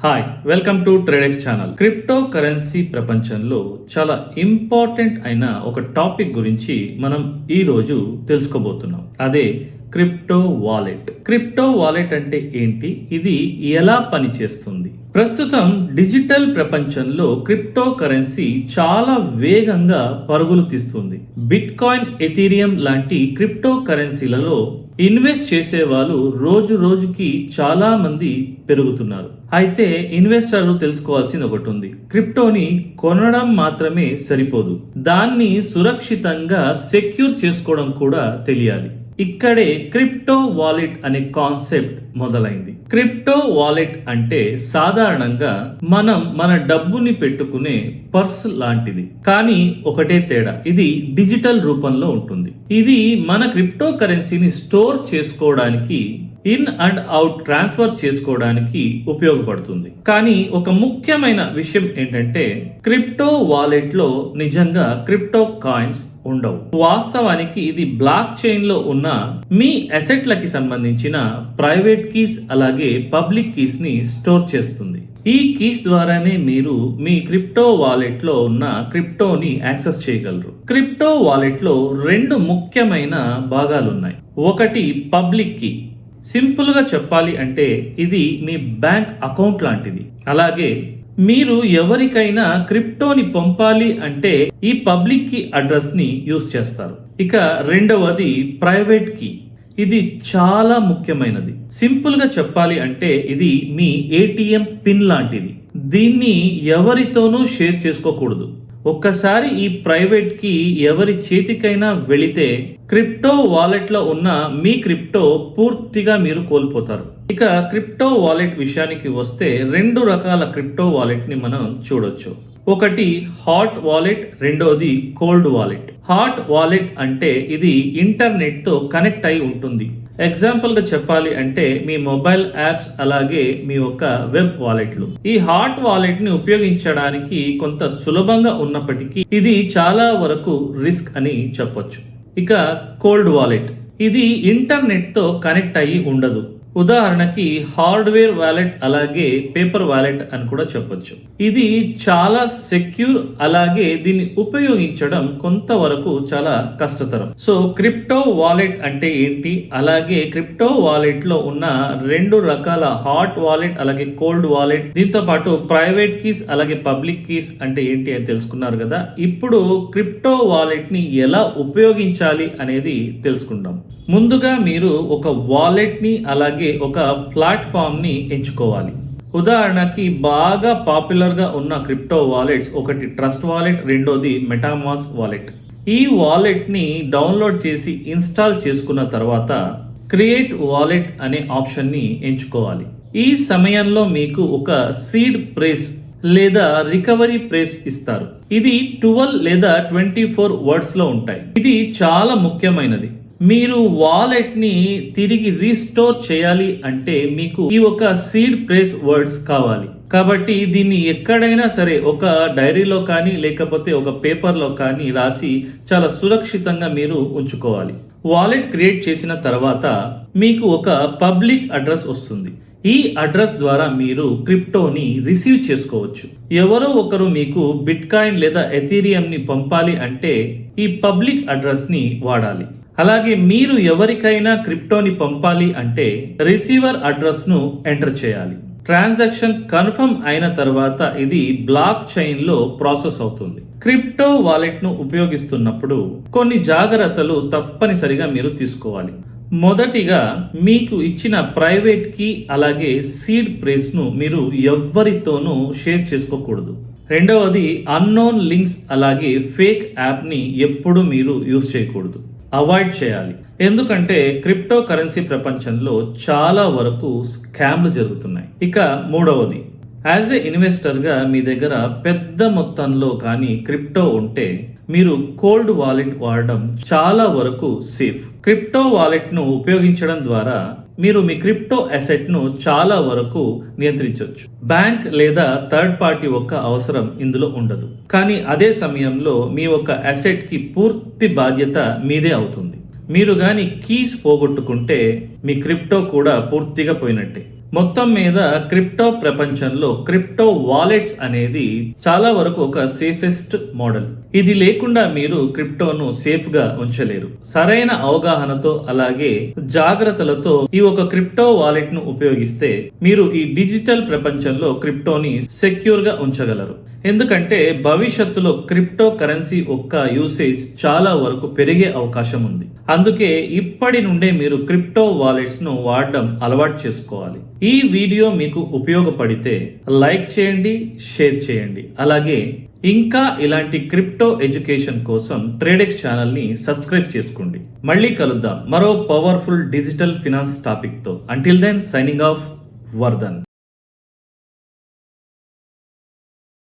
Hi, welcome to Tradex channel. Crypto currency ప్రపంచంలో చాలా important అయిన ఒక టాపిక్ గురించి మనం ఈ రోజు తెలుసుకోబోతున్నాం. అదే క్రిప్టో వాలెట్. క్రిప్టో వాలెట్ అంటే ఏంటి? ఇది ఎలా పనిచేస్తుంది? ప్రస్తుతం డిజిటల్ ప్రపంచంలో క్రిప్టో కరెన్సీ చాలా వేగంగా పరుగులు తీస్తుంది. బిట్ కాయిన్, ఎథీరియం లాంటి క్రిప్టో కరెన్సీలలో ఇన్వెస్ట్ చేసే వాళ్ళు రోజు రోజుకి చాలా మంది పెరుగుతున్నారు. అయితే ఇన్వెస్టర్లు తెలుసుకోవాల్సింది ఒకటి ఉంది. క్రిప్టోని కొనడం మాత్రమే సరిపోదు, దాన్ని సురక్షితంగా సెక్యూర్ చేసుకోవడం కూడా తెలియాలి. ఇక్కడే క్రిప్టో వాలెట్ అనే కాన్సెప్ట్ మొదలైంది. క్రిప్టో వాలెట్ అంటే సాధారణంగా మనం మన డబ్బుని పెట్టుకునే పర్స్ లాంటిది. కానీ ఒకటే తేడా, ఇది డిజిటల్ రూపంలో ఉంటుంది. ఇది మన క్రిప్టో కరెన్సీని స్టోర్ చేసుకోవడానికి, ఇన్ అండ్ అవుట్ ట్రాన్స్ఫర్ చేసుకోవడానికి ఉపయోగపడుతుంది. కానీ ఒక ముఖ్యమైన విషయం ఏంటంటే, క్రిప్టో వాలెట్ లో నిజంగా క్రిప్టో కాయిన్స్ ఉండవు. వాస్తవానికి ఇది బ్లాక్ చైన్ లో ఉన్న మీ అసెట్లకి సంబంధించిన ప్రైవేట్ కీస్ అలాగే పబ్లిక్ కీస్ ని స్టోర్ చేస్తుంది. ఈ కీస్ ద్వారానే మీరు మీ క్రిప్టో వాలెట్ లో ఉన్న క్రిప్టోని యాక్సెస్ చేయగలరు. క్రిప్టో వాలెట్ లో రెండు ముఖ్యమైన భాగాలున్నాయి. ఒకటి పబ్లిక్ కీ. సింపుల్ గా చెప్పాలి అంటే ఇది మీ బ్యాంక్ అకౌంట్ లాంటిది. అలాగే మీరు ఎవరికైనా క్రిప్టోని పంపాలి అంటే ఈ పబ్లిక్ కీ అడ్రస్ ని యూజ్ చేస్తారు. ఇక రెండవది ప్రైవేట్ కీ. ఇది చాలా ముఖ్యమైనది. సింపుల్ గా చెప్పాలి అంటే ఇది మీ ఏటీఎం పిన్ లాంటిది. దీన్ని ఎవరితోనూ షేర్ చేసుకోకూడదు. ఒక్కసారి ఈ ప్రైవేట్ కి ఎవరి చేతికైనా వెళితే క్రిప్టో వాలెట్ లో ఉన్న మీ క్రిప్టో పూర్తిగా మీరు కోల్పోతారు. ఇక క్రిప్టో వాలెట్ విషయానికి వస్తే రెండు రకాల క్రిప్టో వాలెట్ ని మనం చూడొచ్చు. ఒకటి హాట్ వాలెట్, రెండోది కోల్డ్ వాలెట్. హాట్ వాలెట్ అంటే ఇది ఇంటర్నెట్ తో కనెక్ట్ అయి ఉంటుంది. ఎగ్జాంపుల్ గా చెప్పాలి అంటే మీ మొబైల్ యాప్స్ అలాగే మీ యొక్క వెబ్ వాలెట్లు. ఈ హాట్ వాలెట్ ని ఉపయోగించడానికి కొంత సులభంగా ఉన్నప్పటికీ ఇది చాలా వరకు రిస్క్ అని చెప్పొచ్చు. ఇక కోల్డ్ వాలెట్, ఇది ఇంటర్నెట్ తో కనెక్ట్ అయ్యి ఉండదు. ఉదాహరణకి హార్డ్వేర్ వాలెట్ అలాగే పేపర్ వాలెట్ అని కూడా చెప్పొచ్చు. ఇది చాలా సెక్యూర్, అలాగే దీన్ని ఉపయోగించడం కొంతవరకు చాలా కష్టతరం. సో క్రిప్టో వాలెట్ అంటే ఏంటి, అలాగే క్రిప్టో వాలెట్ లో ఉన్న రెండు రకాల హాట్ వాలెట్ అలాగే కోల్డ్ వాలెట్, దీంతో పాటు ప్రైవేట్ కీస్ అలాగే పబ్లిక్ కీస్ అంటే ఏంటి అని తెలుసుకున్నారు కదా. ఇప్పుడు క్రిప్టో వాలెట్ ని ఎలా ఉపయోగించాలి అనేది తెలుసుకుందాం. ముందుగా మీరు ఒక వాలెట్ ని అలాగే ఒక ప్లాట్ఫామ్ ని ఎంచుకోవాలి. ఉదాహరణకి బాగా పాపులర్ గా ఉన్న క్రిప్టో వాలెట్స్, ఒకటి ట్రస్ట్ వాలెట్, రెండోది మెటామాస్క్ వాలెట్. ఈ వాలెట్ ని డౌన్లోడ్ చేసి ఇన్స్టాల్ చేసుకున్న తర్వాత క్రియేట్ వాలెట్ అనే ఆప్షన్ ని ఎంచుకోవాలి. ఈ సమయంలో మీకు ఒక సీడ్ ప్రేస్ లేదా రికవరీ ప్రేస్ ఇస్తారు. ఇది 12 లేదా 24 వర్డ్స్ లో ఉంటాయి. ఇది చాలా ముఖ్యమైనది. మీరు వాలెట్ ని తిరిగి రీస్టోర్ చేయాలి అంటే మీకు ఈ ఒక సీడ్ ప్రేస్ వర్డ్స్ కావాలి. కాబట్టి దీన్ని ఎక్కడైనా సరే ఒక డైరీలో కానీ లేకపోతే ఒక పేపర్ లో కానీ రాసి చాలా సురక్షితంగా మీరు ఉంచుకోవాలి. వాలెట్ క్రియేట్ చేసిన తర్వాత మీకు ఒక పబ్లిక్ అడ్రస్ వస్తుంది. ఈ అడ్రస్ ద్వారా మీరు క్రిప్టోని రిసీవ్ చేసుకోవచ్చు. ఎవరో ఒకరు మీకు బిట్ కాయిన్ లేదా ఎథీరియం ని పంపాలి అంటే ఈ పబ్లిక్ అడ్రస్ ని వాడాలి. అలాగే మీరు ఎవరికైనా క్రిప్టోని పంపాలి అంటే రిసీవర్ అడ్రస్ ను ఎంటర్ చేయాలి. ట్రాన్సాక్షన్ కన్ఫర్మ్ అయిన తర్వాత ఇది బ్లాక్ చైన్ లో ప్రాసెస్ అవుతుంది. క్రిప్టో వాలెట్ ను ఉపయోగిస్తున్నప్పుడు కొన్ని జాగ్రత్తలు తప్పనిసరిగా మీరు తీసుకోవాలి. మొదటిగా మీకు ఇచ్చిన ప్రైవేట్ కీ అలాగే సీడ్ ప్రేస్ ను మీరు ఎవ్వరితోనూ షేర్ చేసుకోకూడదు. రెండవది అన్నోన్ లింక్స్ అలాగే ఫేక్ యాప్ ని ఎప్పుడు మీరు యూజ్ చేయకూడదు, అవాయిడ్ చేయాలి. ఎందుకంటే క్రిప్టో కరెన్సీ ప్రపంచంలో చాలా వరకు స్కామ్లు జరుగుతున్నాయి. ఇక మూడవది, యాజ్ ఏ ఇన్వెస్టర్ గా మీ దగ్గర పెద్ద మొత్తంలో కానీ క్రిప్టో ఉంటే మీరు కోల్డ్ వాలెట్ వాడడం చాలా వరకు సేఫ్. క్రిప్టో వాలెట్ ను ఉపయోగించడం ద్వారా మీరు మీ క్రిప్టో అసెట్ ను చాలా వరకు నియంత్రించవచ్చు. బ్యాంక్ లేదా థర్డ్ పార్టీ యొక్క అవసరం ఇందులో ఉండదు. కానీ అదే సమయంలో మీ యొక్క అసెట్ కి పూర్తి బాధ్యత మీదే అవుతుంది. మీరు గాని కీస్ పోగొట్టుకుంటే మీ క్రిప్టో కూడా పూర్తిగా పోయినట్టే. మొత్తం మీద క్రిప్టో ప్రపంచంలో క్రిప్టో వాలెట్స్ అనేది చాలా వరకు ఒక సేఫెస్ట్ మోడల్. ఇది లేకుండా మీరు క్రిప్టోను సేఫ్ గా ఉంచలేరు. సరైన అవగాహనతో అలాగే జాగ్రత్తలతో ఈ ఒక క్రిప్టో వాలెట్ ను ఉపయోగిస్తే మీరు ఈ డిజిటల్ ప్రపంచంలో క్రిప్టోని సెక్యూర్ గా ఉంచగలరు. ఎందుకంటే భవిష్యత్తులో క్రిప్టో కరెన్సీ యొక్క యూసేజ్ చాలా వరకు పెరిగే అవకాశం ఉంది. అందుకే ఇప్పటి నుండే మీరు క్రిప్టో వాలెట్స్ ను వాడడం అలవాటు చేసుకోవాలి. ఈ వీడియో మీకు ఉపయోగపడితే లైక్ చేయండి, షేర్ చేయండి. అలాగే ఇంకా ఇలాంటి క్రిప్టో ఎడ్యుకేషన్ కోసం ట్రేడెక్స్ ఛానల్ ని సబ్స్క్రైబ్ చేసుకోండి. మళ్ళీ కలుద్దాం మరో పవర్ఫుల్ డిజిటల్ ఫినాన్స్ టాపిక్ తో. Until then signing off, Vardhan.